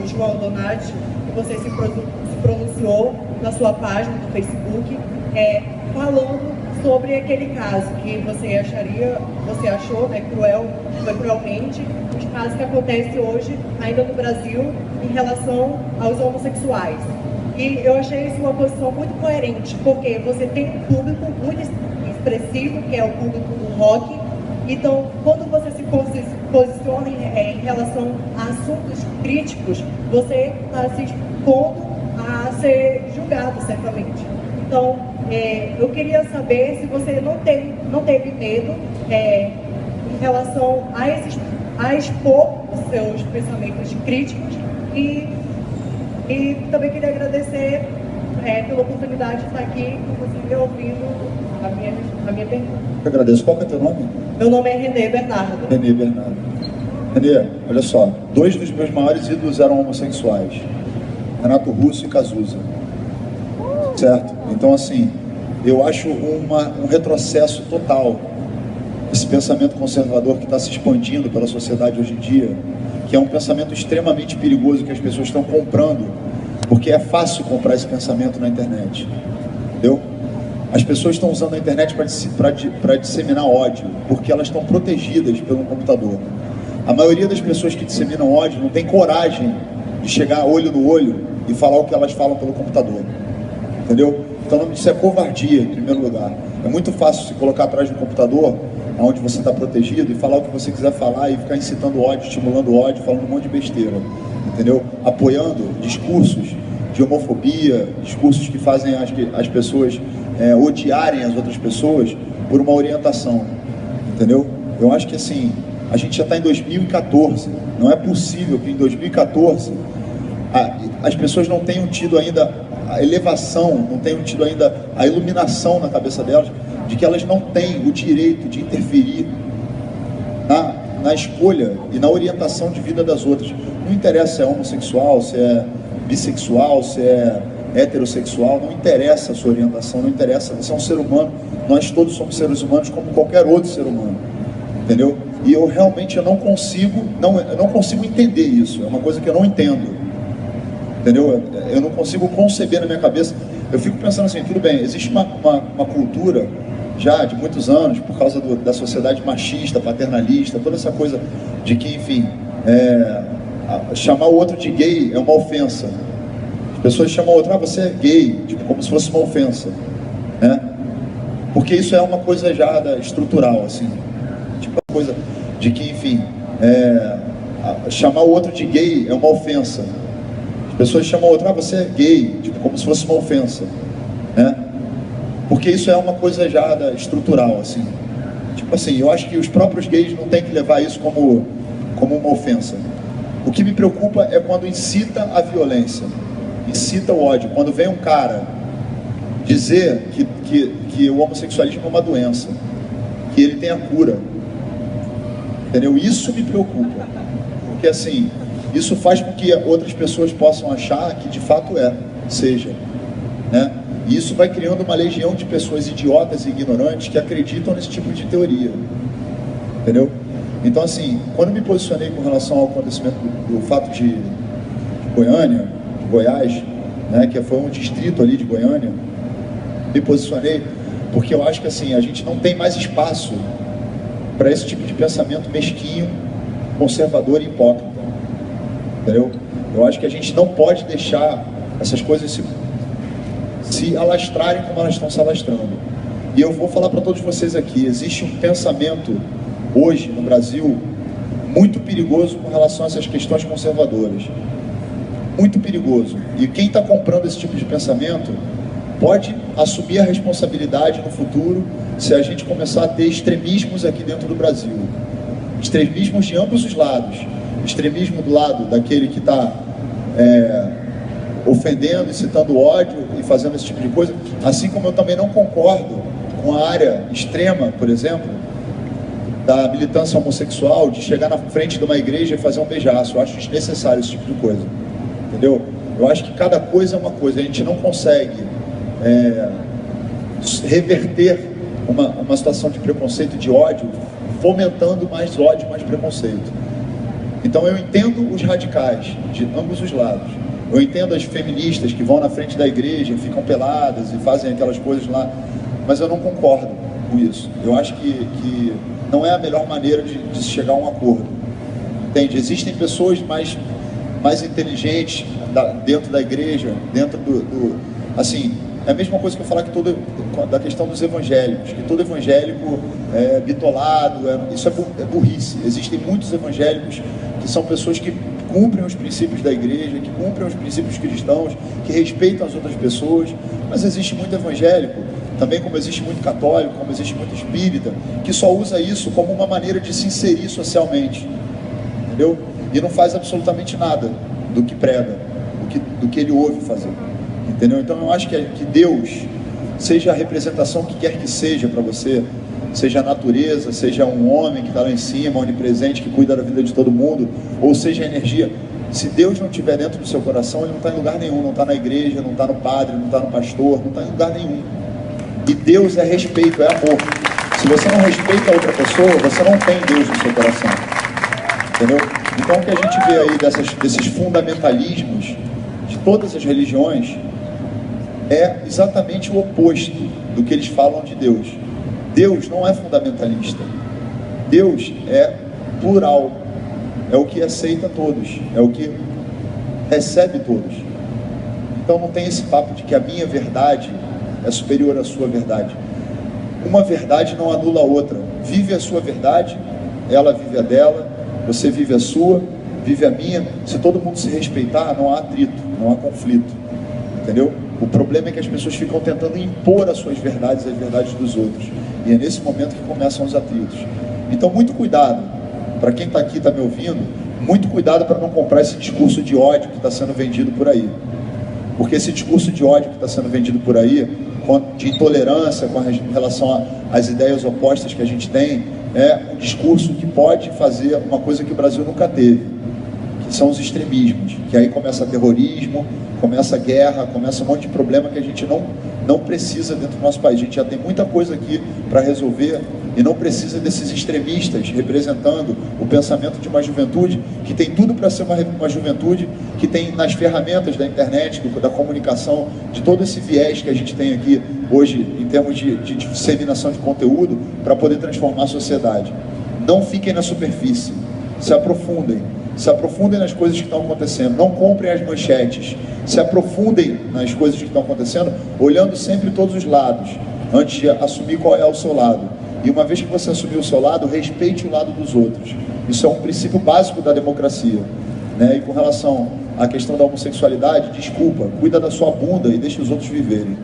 João Donati, que você se pronunciou na sua página do Facebook, falando sobre aquele caso que você achou, né, foi cruelmente, os casos que acontecem hoje ainda no Brasil em relação aos homossexuais. E eu achei isso uma posição muito coerente, porque você tem um público muito expressivo, que é o público do rock. Então, quando você se posiciona em relação a assuntos críticos, você está se expondo a ser julgado, certamente. Então, eu queria saber se você não teve medo em relação a expor os seus pensamentos críticos e também queria agradecer pela oportunidade de estar aqui com você ouvindo a minha pergunta. Eu agradeço. Qual que é teu nome? Meu nome é Renê Bernardo. Renê Bernardo. Renê, olha só, 2 dos meus maiores ídolos eram homossexuais, Renato Russo e Cazuza, certo? Então, assim, eu acho um retrocesso total esse pensamento conservador que está se expandindo pela sociedade hoje em dia, que é um pensamento extremamente perigoso que as pessoas estão comprando, porque é fácil comprar esse pensamento na internet, entendeu? As pessoas estão usando a internet para disseminar ódio, porque elas estão protegidas pelo computador. A maioria das pessoas que disseminam ódio não tem coragem de chegar olho no olho e falar o que elas falam pelo computador, entendeu? Então, o nome disso é covardia, em primeiro lugar. É muito fácil se colocar atrás de um computador, onde você está protegido, e falar o que você quiser falar e ficar incitando ódio, estimulando ódio, falando um monte de besteira, entendeu? Apoiando discursos de homofobia, discursos que fazem as pessoas odiarem as outras pessoas por uma orientação, entendeu? Eu acho que, assim, a gente já está em 2014, não é possível que em 2014 as pessoas não tenham tido ainda a elevação, não tenham tido ainda a iluminação na cabeça delas de que elas não têm o direito de interferir na escolha e na orientação de vida das outras. Não interessa se é homossexual, se é bissexual, se é heterossexual, não interessa a sua orientação, não interessa, você é um ser humano, nós todos somos seres humanos como qualquer outro ser humano, entendeu? E eu realmente não consigo entender isso, é uma coisa que eu não entendo, entendeu? Eu não consigo conceber na minha cabeça. Eu fico pensando assim, tudo bem, existe uma cultura já de muitos anos, por causa da sociedade machista, paternalista, toda essa coisa de que, enfim, chamar o outro de gay é uma ofensa. As pessoas chamam o outro, você é gay, tipo, como se fosse uma ofensa, né? Porque isso é uma coisa já estrutural, assim, tipo, uma coisa de que, enfim, chamar o outro de gay é uma ofensa. As pessoas chamam o outro, você é gay, tipo, como se fosse uma ofensa, né? Porque isso é uma coisa já estrutural, assim. Tipo assim, eu acho que os próprios gays não têm que levar isso como uma ofensa. O que me preocupa é quando incita a violência, incita o ódio. Quando vem um cara dizer que o homossexualismo é uma doença, que ele tem a cura, entendeu? Isso me preocupa, porque assim, isso faz com que outras pessoas possam achar que de fato seja, né? E isso vai criando uma legião de pessoas idiotas e ignorantes que acreditam nesse tipo de teoria, entendeu? Então, assim, quando me posicionei com relação ao acontecimento do fato de Goiânia, de Goiás, né, que foi um distrito ali de Goiânia, me posicionei porque eu acho que, assim, a gente não tem mais espaço para esse tipo de pensamento mesquinho, conservador e hipócrita, entendeu? Eu acho que a gente não pode deixar essas coisas se alastrarem como elas estão se alastrando. E eu vou falar para todos vocês aqui, existe um pensamento hoje no Brasil muito perigoso com relação a essas questões conservadoras, muito perigoso, e quem está comprando esse tipo de pensamento pode assumir a responsabilidade no futuro se a gente começar a ter extremismos aqui dentro do Brasil, extremismos de ambos os lados, extremismo do lado daquele que está ofendendo, incitando ódio e fazendo esse tipo de coisa, assim como eu também não concordo com a área extrema, por exemplo, da militância homossexual, de chegar na frente de uma igreja e fazer um beijaço. Eu acho desnecessário esse tipo de coisa, entendeu? Eu acho que cada coisa é uma coisa, a gente não consegue reverter uma situação de preconceito e de ódio fomentando mais ódio, mais preconceito. Então, Então eu entendo os radicais de ambos os lados. Eu entendo as feministas que vão na frente da igreja, ficam peladas e fazem aquelas coisas lá, mas eu não concordo com isso. Eu acho que não é a melhor maneira de se chegar a um acordo. Entende? Existem pessoas mais inteligentes dentro da igreja, dentro assim, é a mesma coisa que eu falar da questão dos evangélicos, que todo evangélico é bitolado, isso é burrice. Existem muitos evangélicos que são pessoas que cumprem os princípios da igreja, que cumprem os princípios cristãos, que respeitam as outras pessoas, mas existe muito evangélico, também como existe muito católico, como existe muito espírita, que só usa isso como uma maneira de se inserir socialmente, entendeu? E não faz absolutamente nada do que prega, do que ele ouve fazer, entendeu? Então eu acho que Deus, seja a representação que quer que seja para você, seja a natureza, seja um homem que está lá em cima, onipresente, que cuida da vida de todo mundo, ou seja a energia, se Deus não estiver dentro do seu coração, ele não está em lugar nenhum, não está na igreja, não está no padre, não está no pastor, não está em lugar nenhum. E Deus é respeito, é amor. Se você não respeita a outra pessoa, você não tem Deus no seu coração, entendeu? Então o que a gente vê aí desses fundamentalismos de todas as religiões é exatamente o oposto do que eles falam de Deus. Deus não é fundamentalista. Deus é plural. É o que aceita todos. É o que recebe todos. Então não tem esse papo de que a minha verdade é superior à sua verdade. Uma verdade não anula a outra. Vive a sua verdade, ela vive a dela, você vive a sua, vive a minha. Se todo mundo se respeitar, não há atrito, não há conflito. Entendeu? O problema é que as pessoas ficam tentando impor as suas verdades, as verdades dos outros. E é nesse momento que começam os atritos. Então, muito cuidado. Para quem está aqui, está me ouvindo, muito cuidado para não comprar esse discurso de ódio que está sendo vendido por aí. Porque esse discurso de ódio que está sendo vendido por aí, de intolerância com relação às ideias opostas que a gente tem, é um discurso que pode fazer uma coisa que o Brasil nunca teve, que são os extremismos, que aí começa terrorismo, começa guerra, começa um monte de problema que a gente não precisa dentro do nosso país. A gente já tem muita coisa aqui para resolver e não precisa desses extremistas representando o pensamento de uma juventude que tem tudo para ser uma juventude que tem nas ferramentas da internet, da comunicação, de todo esse viés que a gente tem aqui hoje em termos de disseminação de conteúdo para poder transformar a sociedade. Não fiquem na superfície, se aprofundem nas coisas que estão acontecendo, não comprem as manchetes, se aprofundem nas coisas que estão acontecendo, olhando sempre todos os lados, antes de assumir qual é o seu lado. E uma vez que você assumir o seu lado, respeite o lado dos outros. Isso é um princípio básico da democracia, né? E com relação à questão da homossexualidade, desculpa, cuida da sua bunda e deixa os outros viverem.